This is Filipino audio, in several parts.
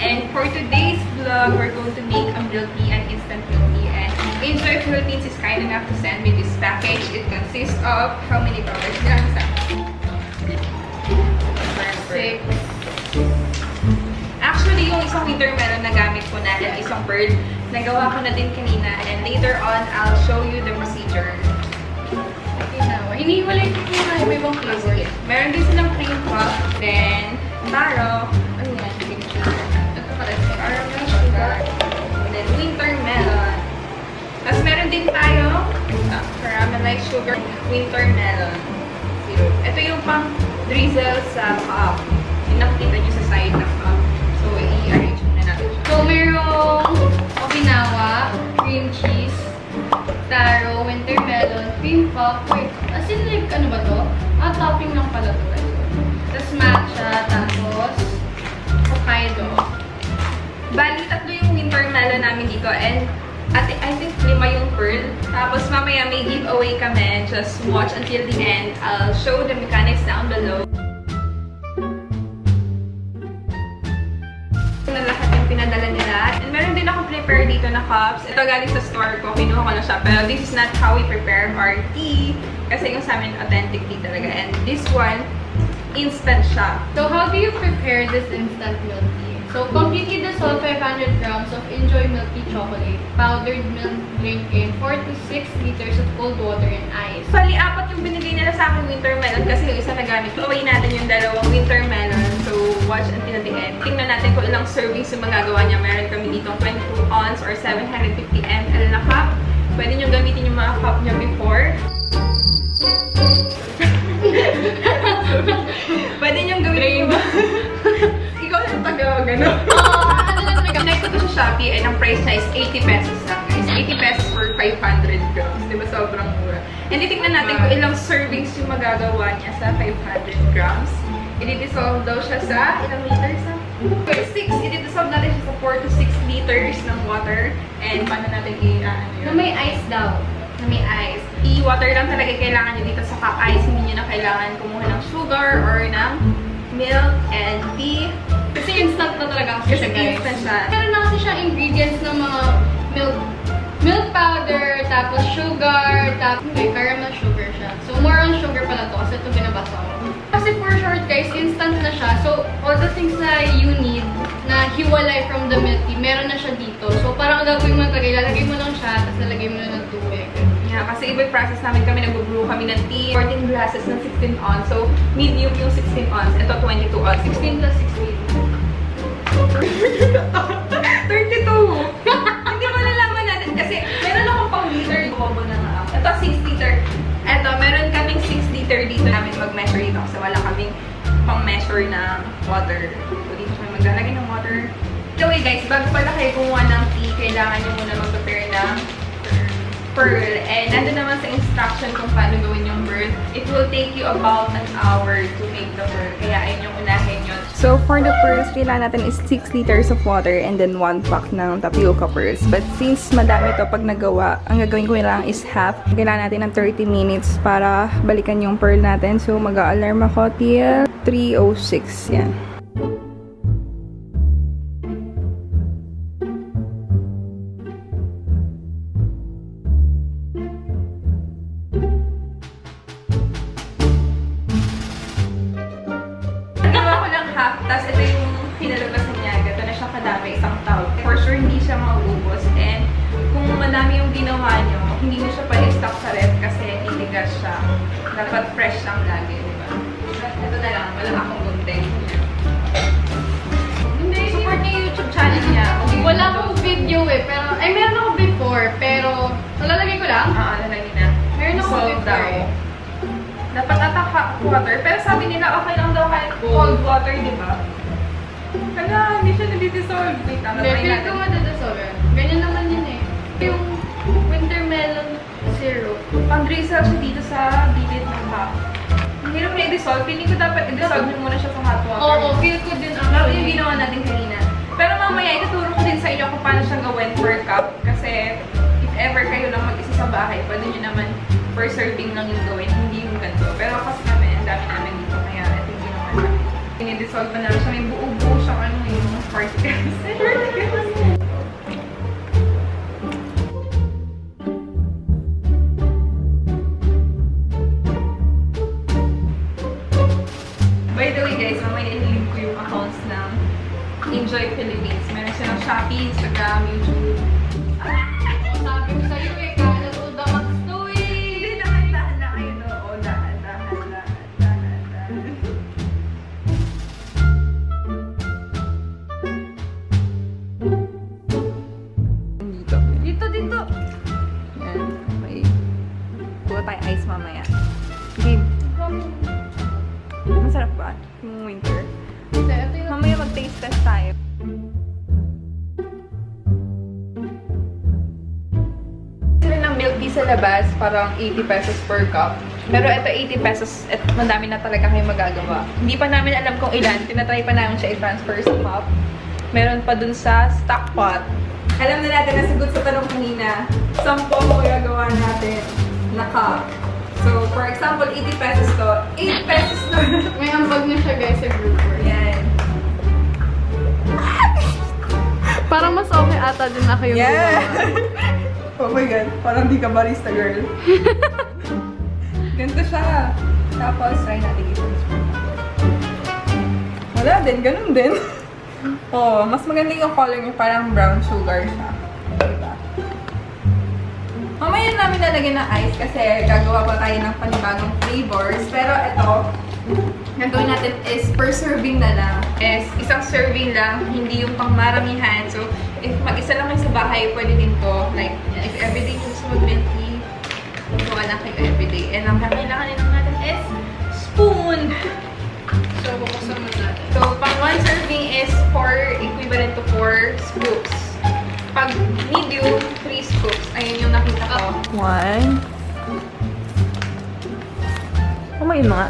And for today's vlog, we're going to make a milk tea, an instant milk tea. And Injoy Philippines is kind enough to send me this package. It consists of how many colors? 6. Actually, yung isang winter melon na gamit ko na at isang pearl, nagawa ko na din kanina. And later on, I'll show you the procedure. Hinihiwalay ko na may ibang flavor. Meron din silang cream puff, then taro, ano yan, cream sugar. Ito pala, caramel sugar, and then winter melon. Tapos meron din tayo, caramelized sugar, winter melon syrup. Ito yung pang drizzle sa cup. Yung nakikita nyo sa side ng cup. So, i-arrange muna natin siya. So, merong okinawa, cream cheese, taro, winter melon, cream puff. Wait, as in like, ano ba to? Topping lang pala to. Tapos matcha, tapos Hokkaido. Bali, tatlo yung winter melon namin dito. And I think 5 yung pearl. Tapos mamaya may giveaway kami. Just watch until the end. I'll show the mechanics down below. Na lahat yung pinadala nila. And meron din ako prepare dito na cups. Ito galing sa store ko. Kinuha ko na siya. Pero this is not how we prepare our tea. Kasi yung sa amin authentic tea talaga. And this one, instant siya. So, how do you prepare this instant milk tea? So, completely dissolve 500 grams of Injoy milk tea chocolate, powdered milk drink in 4 to 6 liters of cold water and ice. Bali, 4 yung binigay nila sa akin winter melon kasi yung isa nagamit ko. Away natin yung dalawang winter melon. So, watch until the end. Tingnan natin kung ilang servings yung magagawa niya. Meron kami dito 22 ounce or 750 ml na cup. Pwede nyo gamitin yung mga cup nyo before. Pwede nyo gamitin yung ikaw yung taga gano'n. Connect ko to sa Shopee and ang price niya is 80 pesos lang guys. 80 pesos for 500 grams. Diba sobrang mura? And titignan natin kung ilang servings yung magagawa niya sa 500 grams. I-dissolve daw siya sa ilang liters na? 6. I-dissolve natin siya sa 4 to 6 liters ng water. And paano natin Na may ice daw. Na may ice. I-water lang talaga kailangan nyo dito sa cup ice. Hindi nyo na kailangan kumuha ng sugar or ng milk and tea. Kasi instant na talaga kasi siya, guys. Instant siya. Meron na kasi siyang ingredients ng mga milk powder, tapos sugar, tapos caramel sugar siya. So, more on sugar pala to kasi ito binabasa ko. Kasi for short guys, instant na siya. So, all the things na you need na hiwalay from the milk tea, meron na siya dito. So, parang gagawin mo talaga, ilalagay mo lang siya, tapos lalagay mo lang ng tubig. Yeah, kasi iba process namin kami, nag-brew kami ng tea, 14 glasses ng 16 ounce. So, medium yung 16 ounce. Ito, 22 ounce. 16 plus 32!16. Hindi mo nalaman natin kasi meron akong pang liter. Bobo na nga ako. Ito, 6 liter. Ito, meron kaming 6 liter dito namin mag-measure dito kasi wala kaming pang-measure ng water. So, dito kami maglalagay ng water. Anyway guys, bago pala kayo kumuha ng tea, kailangan nyo muna mag-prepare ng pearl. And nandun naman sa instruction kung paano gawin yung pearl. It will take you about an hour to make the pearl. Kaya ayun yung unahin yun. So for the pearls, kailangan natin is 6 liters of water and then 1 pack ng tapioca pearls. But since madami to pag nagawa, ang gagawin ko lang is half. Kailangan natin ng 30 minutes para balikan yung pearl natin. So mag-a-alarm ako till 3:06. Yan. Tapos ito yung pinalabasan niya. Gato na siya kadami, isang towel. For sure, hindi siya maubos. And kung madami yung ginawa nyo, hindi mo siya pali-stock sa ref kasi titigas siya. Dapat fresh lang lagi, di ba? Ito na lang, wala akong gunting. Support niya yung YouTube channel niya. Wala akong video eh, pero, ay meron ako before, pero, lalagay ko lang? Oo, lalagay na. Meron ako before eh. Dapat ata hot water. Pero sabi nila, okay lang daw kahit cold water, di ba? Hala, hindi siya nadi-dissolve. Wait, Feel ko madadissolve. Ganyan naman yun eh. Yung winter melon syrup. Pang-drizzle siya dito sa bibit ng cup. Hindi naman i-dissolve. Feeling ko dapat i-dissolve nyo muna siya sa hot water. Oo, feel ko din Lalo actually. yung ginawa natin kanina. Pero mamaya, ituturo ko din sa inyo kung paano siya gawin per cup. Kasi if ever kayo lang mag-isa sa bahay, pwede nyo naman per serving lang yung gawin. Hindi yung ganito. Pero kasi kami, ang dami namin dito. Kaya ito yung ginawa namin. Dinidissolve pa namin siya. May buo-buo siya ano yung particles. Philippines. Meron silang Shopee, Instagram, YouTube. Sabi ko sa'yo eh, kala ko dapat to eh. Hindi, dahan-dahan na kayo. Oo, dahan-dahan. Dito. Yan. May kuha tayo ice mamaya. Game. Masarap ba? Yung winter. Mamaya mag-taste test tayo. Sila ng milk tea sa labas, parang 80 pesos per cup. Pero ito 80 pesos at madami na talaga kayo magagawa. Hindi pa namin alam kung ilan. Tinatry pa namin siya i-transfer sa cup. Meron pa dun sa stock pot. Alam na natin na sagot sa tanong kanina, 10 magagawa natin na cup. So, for example, 80 pesos to. 8 pesos na. May ambag na siya guys sa group work. Yan. Parang mas okay ata din ako yung Yeah. Oh my God. Parang di ka barista, girl. Ganito siya. Tapos, try natin i-transfer. Wala din. Ganun din. Oh, mas maganda yung color niya. Parang brown sugar siya. Diba? Mamaya namin lalagyan ng ice kasi gagawa pa tayo ng panibagong flavors. Pero ito, gagawin natin is per serving na lang. Is isang serving lang, hindi yung pang maramihan. So, if mag-isa lang kayo sa bahay, pwede din to. Like, if everyday yung gusto mag-milk tea, gawa lang kayo everyday. And ang kailangan lang natin is spoon. So, buksan mo natin. So, pang one serving is equivalent to 4 scoops. Pag medium, 3 scoops. Ayun yung nakita ko. 1. Kumain mga.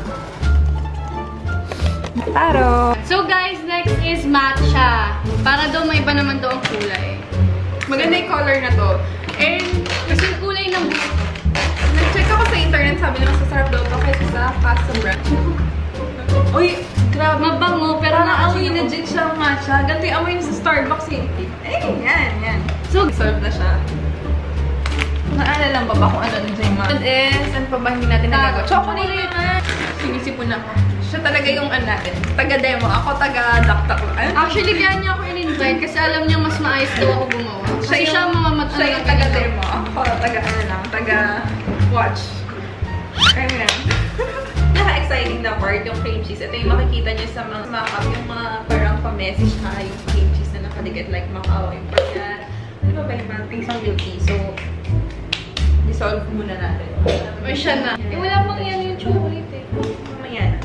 Taro. So guys, next is matcha. Para daw may iba naman daw ang kulay. Maganda yung color na to. And, Kasi yung kulay ng nag-check ako sa internet, sabi nila masasarap daw to kaysa sa custom brand. Uy, grabe. mabango, pero Parang naamoy amoy legit siyang matcha. Ganito yung amoy niya sa Starbucks eh. Yan. So, Solve na siya. Naalala lang ba kung ano dun sa yung mga? Ano pa ba hindi natin nagagawa? Chocolate na. Sinisipon ako. Siya talaga yung ano natin. Taga-demo. Ako taga-daktak. actually, kaya niya ako in-invite kasi alam niya mas maayos daw ako gumawa. Kasi siya mamamatay. Siya yung taga-demo. Ako taga-watch. Kaya nga. Naka-exciting na part yung cream cheese. Ito yung makikita niyo sa mga makeup. Yung mga parang pa-message na yung cream cheese na nakaligad like Macau. Yung parang ano ba yung mga things ng milk tea? So, dissolve muna natin. Or siya na. Wala pang yan yung chocolate eh. Mamaya na.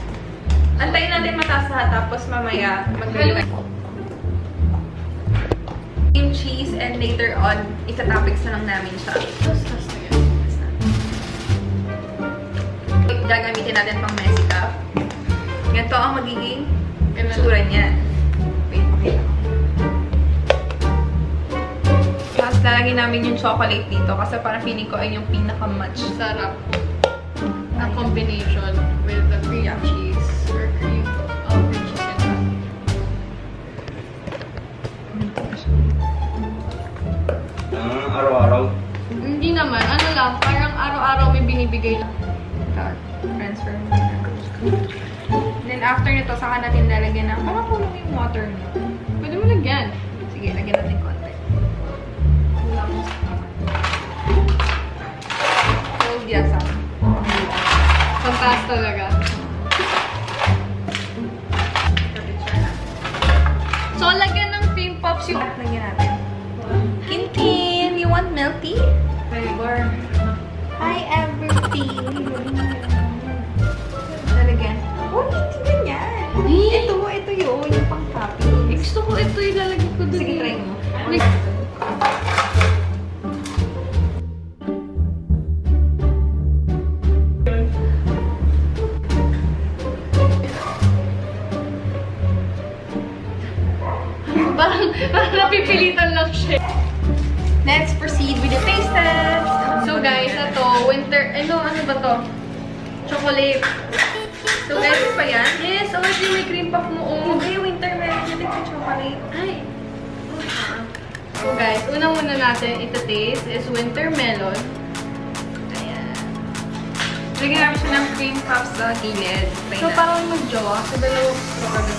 Antayin natin mataas lahat, tapos mamaya maglagay tayo. Cream cheese and later on, itatopics na lang namin siya. Tapos na yan. Gagamitin natin pang messy cup. Ganito ang magiging tsura niya. Wait, okay lang. Tapos lalagyan namin yung chocolate dito kasi parang feeling ko ay yung pinaka-match. Sarap. A combination with the cream cheese or cream cheese and Araw-araw. Hindi naman. Ano lang, parang araw-araw may binibigay lang. Transfer mo na. Then after nito, saka natin lalagyan ng parang kulang yung water niya. Pwede mo lagyan. Sige, lagyan natin konti. Kulang mo sa cold yasa. Pampas talaga. So, lagyan ng cream puffs yung... Lagyan natin. Kinkin, you want milk tea? Flavor. Hi, everything. Lalagyan. Oh, hindi ganyan. Ito yun. Yung pang-topping. Gusto ko ito ilalagay ko doon. Sige, try mo. Parang napipilitan lang siya. Let's proceed with the taste test. So guys, ito, winter, ano ba to? Chocolate. So guys, pa yan? Yes, already may cream puff mo. Oh. Okay, winter meron natin yung chocolate. Ay. So guys, una-una natin ita-taste is winter melon. Ayan. Lagyan namin siya ng cream puff sa gilid. So parang mag-jowa, sa dalawang strawberry.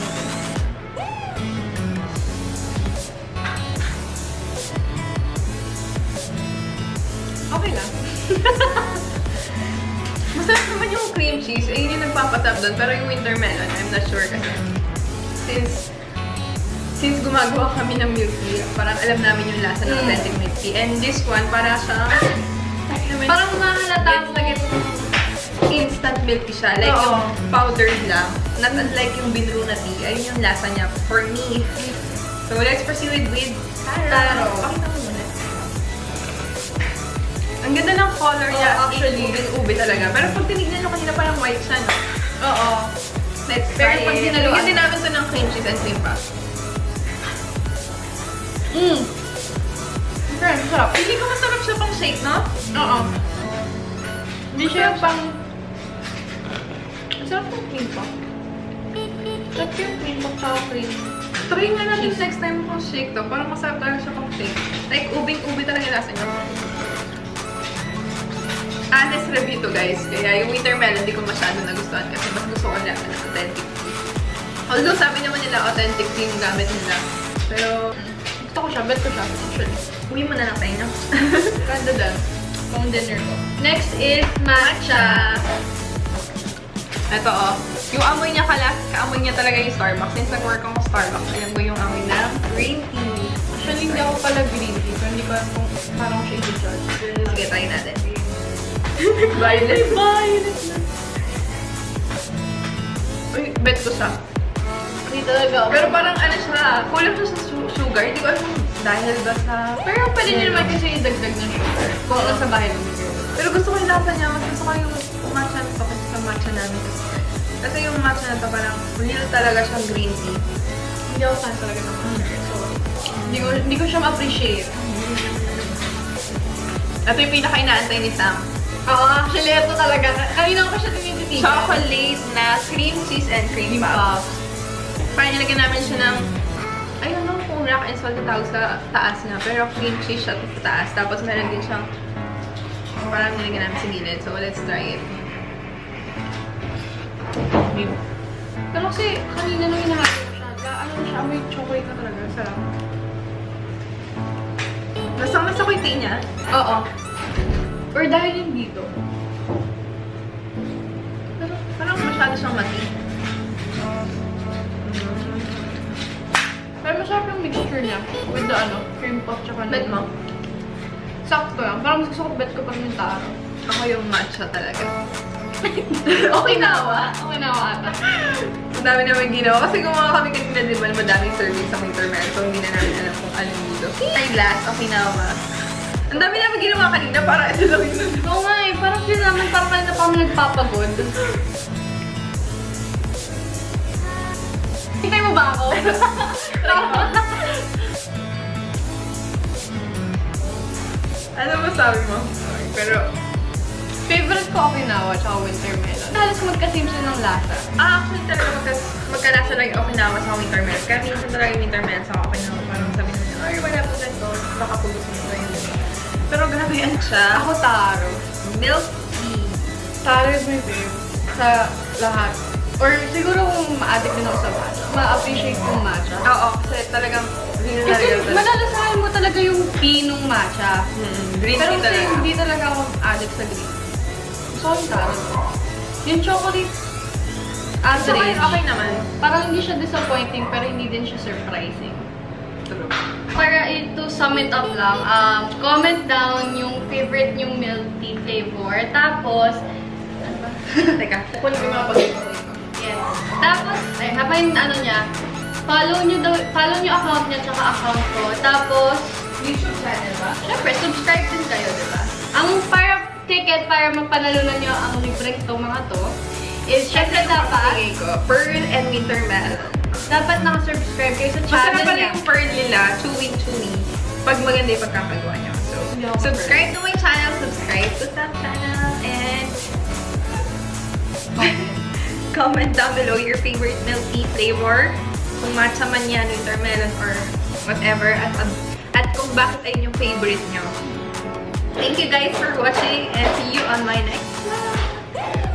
cheese, ayun yung nagpapatap doon. Pero yung winter melon, I'm not sure kasi since gumagawa kami ng milk tea, parang alam namin yung lasa ng authentic milk tea. And this one, para siyang Parang mahalata mo. Instant milk tea siya. Like yung powdered lang. Not unlike yung binro na tea. Ayun yung lasa niya for me. So let's proceed with taro. Pakita mo muna. Ang ganda ng color niya. Actually, ube talaga. Pero pag tinignan nyo kanina parang white siya, no? Oo. Let's try it. Lagyan din namin ito ng cream cheese and cream puff. Sarap. Hindi ko masarap siya pang shake, no? Oo. Hindi siya pang... Masarap yung cream puff. Sarap yung cream puff sa cream. Try nga natin next time pang shake to. Parang masarap talaga siya pang shake. Like, ubing-ube talaga yung lasa niya. Honest review to, guys. Kaya yung winter melon, hindi ko masyado nagustuhan kasi mas gusto ko lang ng authentic tea. Although, sabi naman nila authentic tea yung gamit nila. Pero, Gusto ko siya. Bet ko siya. Actually. uwi mo na lang tayo, no? Ganda din. Pang dinner ko. Next is matcha. Ito, oh. Yung amoy niya kaamoy niya talaga yung Starbucks. Since nag-work ako sa Starbucks, alam ko yung amoy ng green tea. Actually, hindi ako pala green tea. So, hindi ko alam kung parang siya i-judge. Sige, try natin. Violet. Violet na. Uy, bet ko siya. Hindi talaga ako. Pero parang ano siya, kulang siya sa sugar. Hindi ko alam kung dahil ba sa... Pero pwede nyo naman kasi idagdag ng sugar. Kung ano sa bahay ng video. Pero gusto ko yung lasa niya. Mas gusto ko yung matcha na to kasi sa matcha namin. Kasi yung matcha na to parang real talaga siyang green tea. Hindi ako fan talaga ng matcha. So, hindi ko siya ma-appreciate. Ito yung pinaka-inaantay ni Sam. Oo, actually, ito talaga. Kanina ko siya tinititigan. Chocolate na cream cheese and cream puff. Parang nilagyan namin siya ng... I don't know kung rock and salt na tawag sa taas na. Pero cream cheese siya sa taas. Tapos meron din siyang... Parang nilagyan namin sa gilid. So, let's try it. Pero kasi, kanina nung hinahalo ko siya, ano na siya, may chocolate na talaga. Sarap. Lasang-lasa ko yung tea niya. Oo. Or dahil yun dito. Pero parang masyado siyang mati. Pero masarap yung mixture niya with the cream puff tsaka Bet mo? Sakto lang. Parang mas gusto ko bet ko pag yung taro. Ako yung matcha talaga. Okinawa? Okinawa ata. Ang dami namin ginawa. Kasi gumawa kami kanina, di ba, madaming serving sa winter melon. So, hindi na namin alam kung anong dito. Ay, glass, Okinawa. Ang dami namin ginawa kanina para ito lang yun. Oo nga eh. Parang feel naman parang kanina pa kami nagpapagod. Hintay mo ba ako? Ano ba sabi mo? Pero, Favorite ko Okinawa tsaka winter melon. Halos magka-same sila ng lasa. actually talaga magkalasa lang yung Okinawa sa winter melon. Kaya minsan talaga yung winter melon sa Okinawa. Parang sabi nila, ay, wala po ganito. Baka po gusto mo yun. Pero grabe yan siya. Ako taro. Milk tea. Taro is my favorite. Sa lahat. Or siguro kung ma-addict din ako sa matcha, ma-appreciate yung matcha. Oo, kasi talagang real na Kasi real talaga. malalasahan mo talaga yung tea nung matcha. Green Pero tea kasi talaga. hindi talaga ako addict sa green. So, yung taro. Yung chocolate, average. Okay naman. Parang hindi siya disappointing, pero hindi din siya surprising. True. Para to sum it up lang, comment down yung favorite yung milk tea flavor. Tapos, ano ba? Teka, kukunin ko yung mga pag-ibig. Yes. Tapos, ay, haba yung ano niya, follow nyo account niya tsaka account ko. Tapos, YouTube channel ba? syempre, subscribe din kayo, diba? Ang ticket para mapanalunan nyo ang libreng to mga to is syempre dapat Pearl and Winter Melon. dapat nakasubscribe kayo sa Masarap channel pala niya. yung pearl nila, chewy. Pag maganda yung pagkakagawa niyo. So, subscribe to my channel, subscribe to Sam channel, and comment down below your favorite milk tea flavor. Kung matcha man yan, winter melon, or whatever. At kung bakit ay yung favorite nyo. Thank you guys for watching, and see you on my next vlog.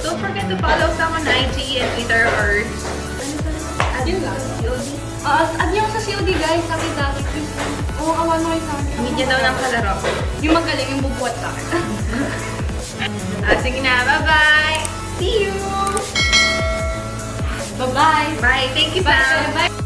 Don't forget to follow Sam on IG and Twitter, or Yun lang. COD. Add niyo ako sa COD guys, sakit dati. Oo, awan mo kayo sa akin. Media daw ng kalaro. Yung magaling, yung bubuhat sa akin. Sige na, bye-bye! See you! Bye-bye! Bye! Thank you, Sam! Bye!